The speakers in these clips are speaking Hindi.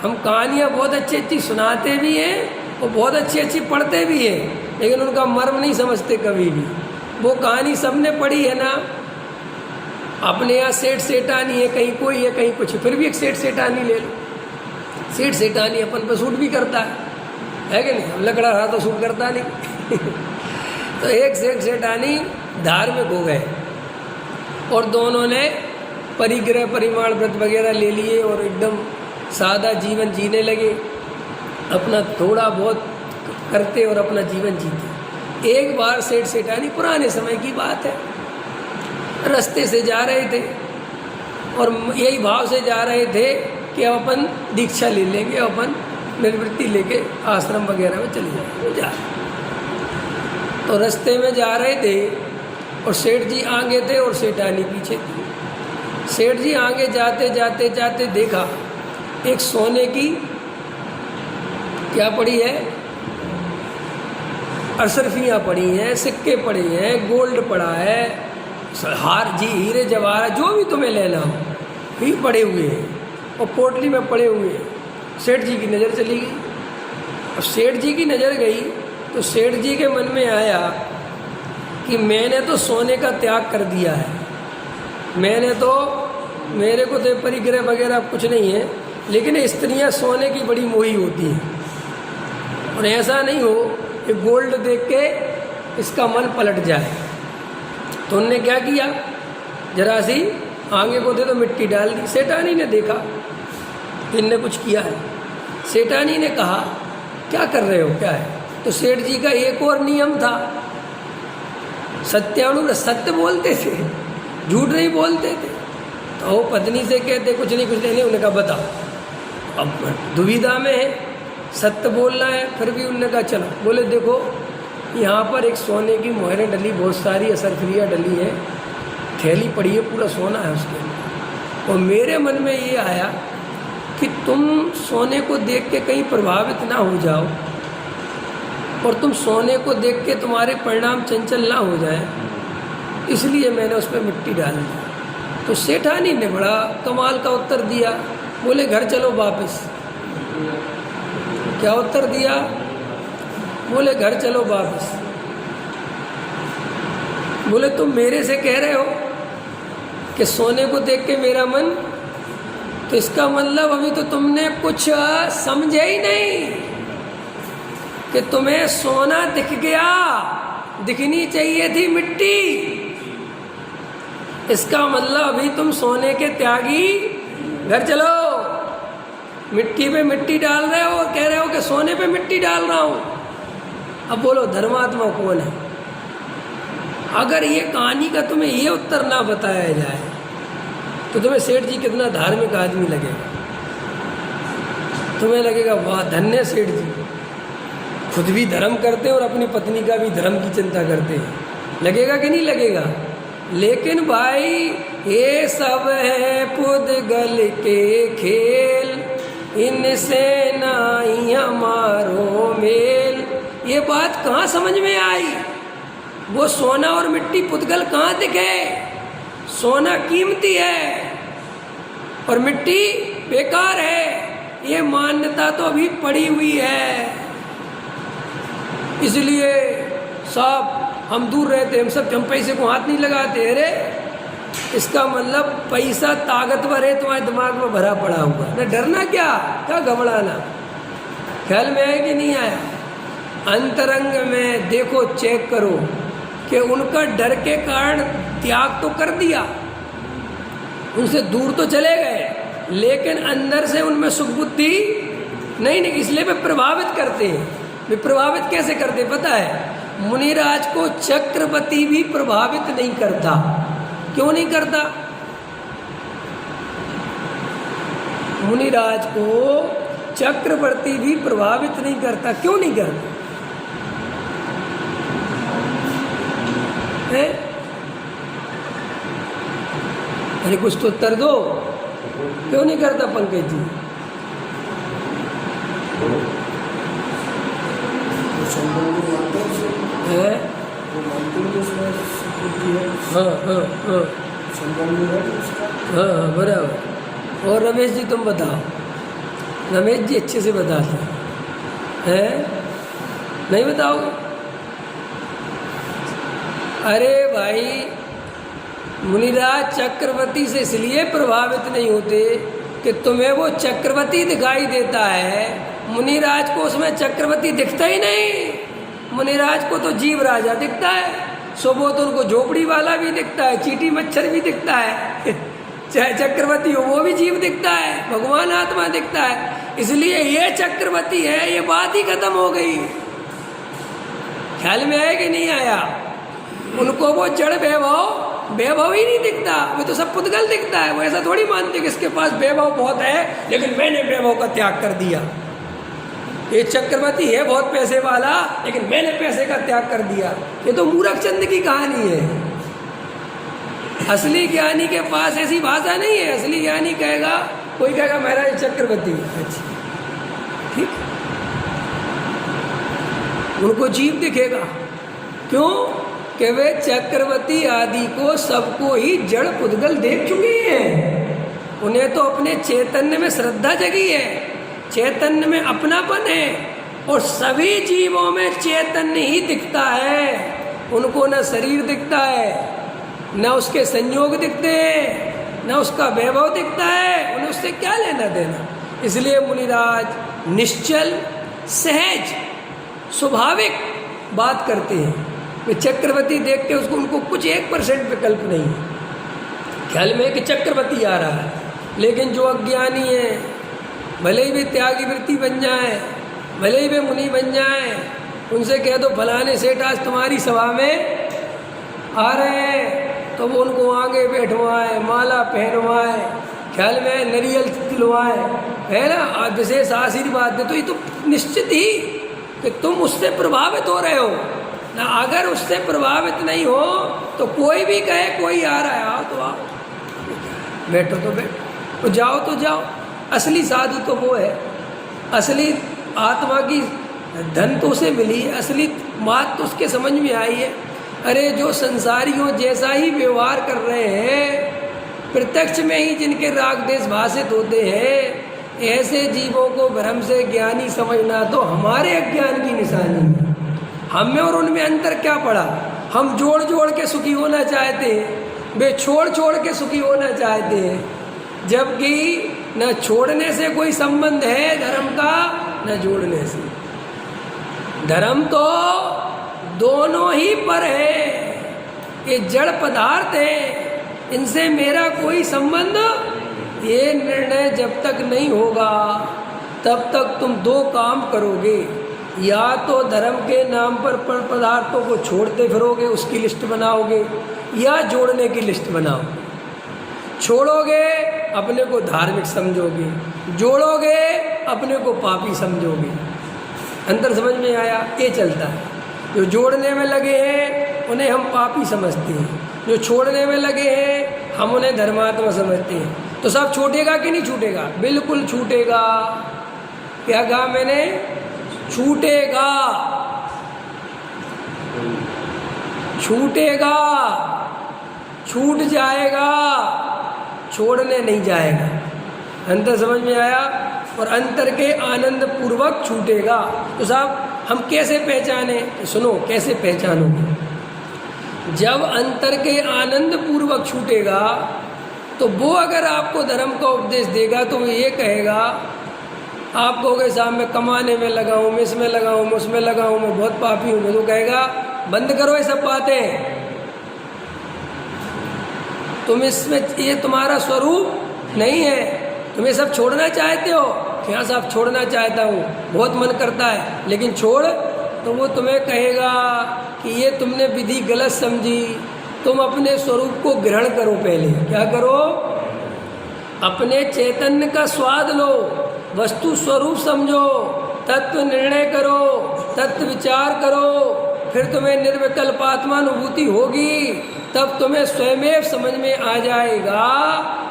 हम कहानियाँ बहुत अच्छी अच्छी सुनाते भी हैं और बहुत अच्छी अच्छी पढ़ते भी हैं, लेकिन उनका मर्म नहीं समझते कभी भी। वो कहानी सबने पढ़ी है ना, अपने यहाँ सेठ सेठानी है, कहीं कोई है कहीं कुछ, फिर भी एक सेठ सेठानी ले लो। सेठ सेठानी अपन पर सूट भी करता है कि नहीं? लकड़ा रहा तो सूट करता नहीं। तो एक सेठ सेठानी धार्मिक हो गए और दोनों ने परिग्रह परिमाण व्रत वगैरह ले लिए और एकदम सादा जीवन जीने लगे, अपना थोड़ा बहुत करते और अपना जीवन जीते। एक बार सेठ सेठानी, पुराने समय की बात है, रास्ते से जा रहे थे और यही भाव से जा रहे थे कि अब अपन दीक्षा ले लेंगे, अपन निवृत्ति लेके आश्रम वगैरह में चले जाएंगे। जा तो रास्ते में जा रहे थे और सेठ जी आगे थे और सेठानी पीछे थी। सेठ जी आगे जाते जाते जाते देखा एक सोने की क्या पड़ी है, अशरफियाँ पड़ी हैं, सिक्के पड़े हैं, गोल्ड पड़ा है, हार जी हीरे जवाहरात जो भी तुम्हें लेना हो भी पड़े हुए हैं और पोटली में पड़े हुए हैं। सेठ जी की नज़र चली गई। अब सेठ जी की नज़र गई तो सेठ जी के मन में आया कि मैंने तो सोने का त्याग कर दिया है, मैंने तो, मेरे को तो परिग्रह वगैरह कुछ नहीं है, लेकिन स्त्रियां सोने की बड़ी मोही होती हैं और ऐसा नहीं हो कि गोल्ड देख के इसका मन पलट जाए। तो उनने क्या किया, जरा सी आगे को दे तो मिट्टी डाल दी। सेठानी ने देखा इनने कुछ किया है। सेठानी ने कहा क्या कर रहे हो, क्या है? तो सेठ जी का एक और नियम था, सत्यानु सत्य बोलते थे, झूठ नहीं बोलते थे। तो वो पत्नी से कहते कुछ नहीं उन्होंने कहा बताओ। अब दुविधा में है, सत्य बोलना है, फिर भी उन्होंने कहा चलो। बोले देखो यहाँ पर एक सोने की मोहरें डली, बहुत सारी असरफियाँ डली है, थैली पड़ी है, पूरा सोना है उसके अंदर। और मेरे मन में ये आया कि तुम सोने को देख के कहीं प्रभावित ना हो जाओ और तुम सोने को देख के तुम्हारे परिणाम चंचल ना हो जाए, इसलिए मैंने उस पर मिट्टी डाल दी। तो सेठानी ने बड़ा कमाल का उत्तर दिया, बोले घर चलो वापस। क्या उत्तर दिया? बोले घर चलो वापस। बोले तुम मेरे से कह रहे हो कि सोने को देख के मेरा मन, तो इसका मतलब अभी तो तुमने कुछ समझे ही नहीं कि तुम्हें सोना दिख गया, दिखनी चाहिए थी मिट्टी। इसका मतलब अभी तुम सोने के त्यागी, घर चलो। मिट्टी पे मिट्टी डाल रहे हो और कह रहे हो कि सोने पे मिट्टी डाल रहा हूं। अब बोलो धर्मात्मा कौन है? अगर ये कहानी का तुम्हें ये उत्तर ना बताया जाए तो तुम्हें सेठ जी कितना धार्मिक आदमी लगेगा। तुम्हें लगेगा वाह धन्य सेठ जी, खुद भी धर्म करते हैं और अपनी पत्नी का भी धर्म की चिंता करते हैं। लगेगा कि नहीं लगेगा? लेकिन भाई ये सब है पुद्गल के खेल, इनसे नहीं हमारो मेल। ये बात कहाँ समझ में आई? वो सोना और मिट्टी पुद्गल कहाँ दिखे? सोना कीमती है और मिट्टी बेकार है, ये मान्यता तो अभी पड़ी हुई है। इसलिए साहब हम दूर रहते, हम पैसे को हाथ नहीं लगाते। अरे इसका मतलब पैसा ताकतवर है, तुम्हारे दिमाग में भरा पड़ा हुआ है, डरना क्या घबराना। ख्याल में आया कि नहीं आया? अंतरंग में देखो, चेक करो कि उनका डर के कारण त्याग तो कर दिया, उनसे दूर तो चले गए, लेकिन अंदर से उनमें सुख बुद्धि नहीं, इसलिए वे प्रभावित करते हैं। वे प्रभावित कैसे करते पता है? मुनिराज को चक्रवर्ती भी प्रभावित नहीं करता। क्यों नहीं करता? मुनिराज को चक्रवर्ती भी प्रभावित नहीं करता। क्यों नहीं करता है? अरे कुछ तो उत्तर दो, क्यों नहीं करता पंकज जी? है? हाँ बराबर। और रमेश जी तुम बताओ। रमेश जी अच्छे से बताते हैं, नहीं बताओगे? अरे भाई, मुनिराज चक्रवर्ती से इसलिए प्रभावित नहीं होते कि तुम्हें वो चक्रवर्ती दिखाई देता है, मुनिराज को उसमें चक्रवर्ती दिखता ही नहीं। मुनिराज को तो जीव राजा दिखता है, सुबह तो उनको झोपड़ी वाला भी दिखता है, चींटी मच्छर भी दिखता है, चाहे चक्रवर्ती हो वो भी जीव दिखता है, भगवान आत्मा दिखता है। इसलिए ये चक्रवर्ती है, ये बात ही खत्म हो गई। ख्याल में आया कि नहीं आया? उनको वो जड़ वैभव ही नहीं दिखता, वो तो सब पुद्गल दिखता है। वो ऐसा थोड़ी मानते कि इसके पास वैभव बहुत है लेकिन मैंने वैभव का त्याग कर दिया। ये चक्रवर्ती है बहुत पैसे वाला लेकिन मैंने पैसे का त्याग कर दिया। ये तो मूर्ख चंद की कहानी है। असली ज्ञानी के पास ऐसी भाषा नहीं है। असली ज्ञानी कहेगा, कोई कहेगा महाराज चक्रवर्ती, अच्छा ठीक, उनको जीव दिखेगा। क्यों? कि वे चक्रवर्ती आदि को सबको ही जड़ पुद्गल देख चुके हैं। उन्हें तो अपने चैतन्य में श्रद्धा जगी है, चैतन्य में अपनापन है, और सभी जीवों में चैतन्य ही दिखता है। उनको न शरीर दिखता है, न उसके संयोग दिखते हैं, न उसका वैभव दिखता है। उन्हें उससे क्या लेना देना। इसलिए मुनिराज निश्चल, सहज, स्वाभाविक बात करते हैं। वे चक्रवर्ती देख के उसको, उनको कुछ 1% विकल्प नहीं है। ख्याल में कि चक्रवर्ती आ रहा है, लेकिन जो अज्ञानी है, भले ही वे त्यागी वृत्ति बन जाए, भले ही वे मुनि बन जाए, उनसे कह दो फलाने सेठ आज तुम्हारी सभा में आ रहे हैं, तो वो उनको आगे बैठवाए, माला पहनवाए, ख्याल में नरियल दिलवाए, है ना, आज विशेष आशीर्वाद दे, तो ये तो निश्चित ही कि तुम उससे प्रभावित हो रहे हो ना। अगर उससे प्रभावित नहीं हो तो कोई भी कहे कोई आ रहा है, आओ तो आओ, बैठो तो बैठो, तो जाओ तो जाओ। असली साधु तो वो है, असली आत्मा की धन तो उसे मिली है, असली बात तो उसके समझ में आई है। अरे जो संसारियों जैसा ही व्यवहार कर रहे हैं, प्रत्यक्ष में ही जिनके राग देश भाषित होते हैं, ऐसे जीवों को भ्रम से ज्ञानी समझना तो हमारे अज्ञान की निशानी है। हम में और उनमें अंतर क्या पड़ा? हम जोड़ जोड़ के सुखी होना चाहते हैं, वे छोड़ छोड़ के सुखी होना चाहते हैं, जबकि न छोड़ने से कोई संबंध है धर्म का, न जोड़ने से। धर्म तो दोनों ही पर है, ये जड़ पदार्थ है, इनसे मेरा कोई संबंध। ये निर्णय जब तक नहीं होगा तब तक तुम दो काम करोगे, या तो धर्म के नाम पर पदार्थों को छोड़ते फिरोगे, उसकी लिस्ट बनाओगे, या जोड़ने की लिस्ट बनाओगे। छोड़ोगे अपने को धार्मिक समझोगे, जोड़ोगे अपने को पापी समझोगे। अंतर समझ में आया? ये चलता है। जो जोड़ने में लगे हैं उन्हें हम पापी समझते हैं, जो छोड़ने में लगे हैं हम उन्हें धर्मात्मा समझते हैं। तो सब छूटेगा कि नहीं छूटेगा? बिल्कुल छूटेगा। क्या कहा मैंने? छूटेगा, छूटेगा, छूट जाएगा, छोड़ने नहीं जाएगा। अंतर समझ में आया? और अंतर के आनंद पूर्वक छूटेगा। तो साहब हम कैसे पहचाने? तो सुनो कैसे पहचानोगे। जब अंतर के आनंद पूर्वक छूटेगा तो वो अगर आपको धर्म का उपदेश देगा तो वो ये कहेगा, आप कहोगे साहब मैं कमाने में लगा हूँ, मैं इसमें लगा हूँ, मैं उसमें लगा हूँ, मैं बहुत पापी हूँ, तो कहेगा बंद करो ये सब बातें, तुम इसमें, ये तुम्हारा स्वरूप नहीं है, तुम ये सब छोड़ना चाहते हो। क्या साहब छोड़ना चाहता हूँ, बहुत मन करता है लेकिन छोड़। तो वो तुम्हें कहेगा कि ये तुमने विधि गलत समझी, तुम अपने स्वरूप को ग्रहण करो। पहले क्या करो? अपने चैतन्य का स्वाद लो, वस्तु स्वरूप समझो, तत्व निर्णय करो, तत्व विचार करो, फिर तुम्हें निर्विकल्प आत्मानुभूति होगी। तब तुम्हें स्वयं समझ में आ जाएगा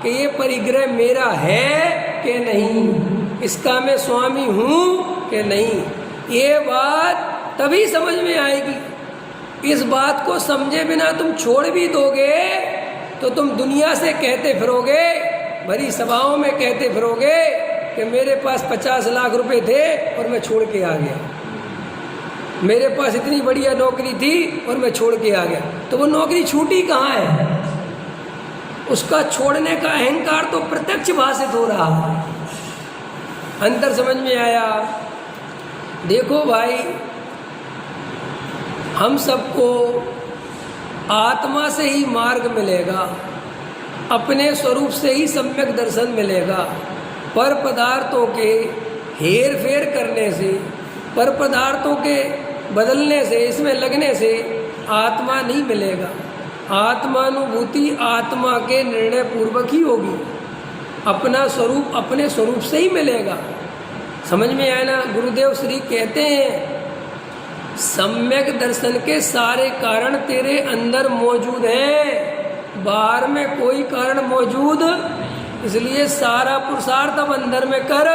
कि ये परिग्रह मेरा है कि नहीं, इसका मैं स्वामी हूँ कि नहीं। ये बात तभी समझ में आएगी। इस बात को समझे बिना तुम छोड़ भी दोगे तो तुम दुनिया से कहते फिरोगे, भरी सभाओं में कहते फिरोगे कि मेरे पास 50 लाख रुपए थे और मैं छोड़ के आ गया, मेरे पास इतनी बढ़िया नौकरी थी और मैं छोड़ के आ गया। तो वो नौकरी छूटी कहाँ है? उसका छोड़ने का अहंकार तो प्रत्यक्ष भाषित हो रहा है। अंतर समझ में आया? देखो भाई, हम सबको आत्मा से ही मार्ग मिलेगा, अपने स्वरूप से ही सम्यक दर्शन मिलेगा। पर पदार्थों के हेर फेर करने से, पर पदार्थों के बदलने से, इसमें लगने से आत्मा नहीं मिलेगा। आत्मानुभूति आत्मा के निर्णय पूर्वक ही होगी, अपना स्वरूप अपने स्वरूप से ही मिलेगा। समझ में आया ना? गुरुदेव श्री कहते हैं सम्यक दर्शन के सारे कारण तेरे अंदर मौजूद हैं, बाहर में कोई कारण मौजूद, इसलिए सारा पुरुषार्थ अब अंदर में कर।